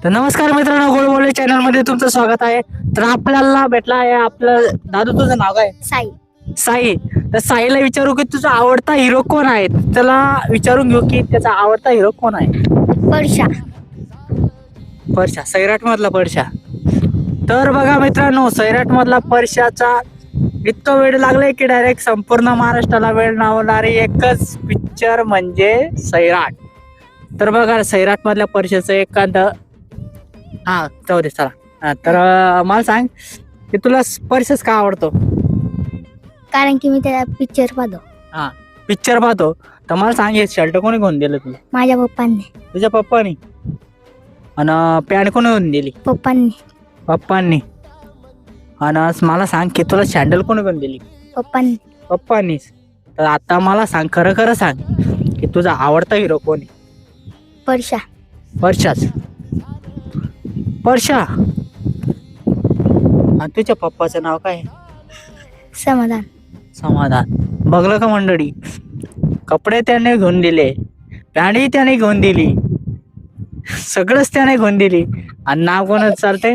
तर नमस्कार मित्रांनो, गोडबोले चॅनल मध्ये तुमचं स्वागत आहे. तर आपल्याला भेटला आहे आपलं दादू. तुझं नाव काय? साई. साई. तर साईला विचारू की तुझा आवडता हिरो कोण आहे. त्याला विचारून घेऊ की त्याचा आवडता हिरो कोण आहे. परशा. परशा, सैराट मधला परशा. तर बघा मित्रांनो, सैराट मधला परशाचा इतकं वेळ लागले की डायरेक्ट संपूर्ण महाराष्ट्राला वेळ लावणारी एकच पिक्चर म्हणजे सैराट. तर बघा सैराट मधल्या परशाचं एखादं जाऊ दे चला. तर मला सांग की तुला परशाच का आवडतो. कारण की मी त्याला पिक्चर पाहतो. पिक्चर पाहतो. तर मला सांग हे शर्ट कोणी घेऊन दिलं तुला. माझ्या पप्पांनी. तुझ्या पप्पानी. आणि पॅन्ट कोणी घेऊन दिली. पप्पांनी. आणि मला सांग की तुला सॅन्डल कोणी घेऊन दिली. पप्पांनीच. तर आता मला सांग, खरं खरं सांग की तुझा आवडता हिरो कोण आहे. परशा. परशा. आणि तुझ्या पप्पाचं नाव काय. समाधान. बघलं का मंडळी, कपडे त्याने घेऊन दिले, पॅन्टही त्याने घेऊन दिली, सगळंच त्याने घेऊन दिली, आणि नाव कोणाच चालते.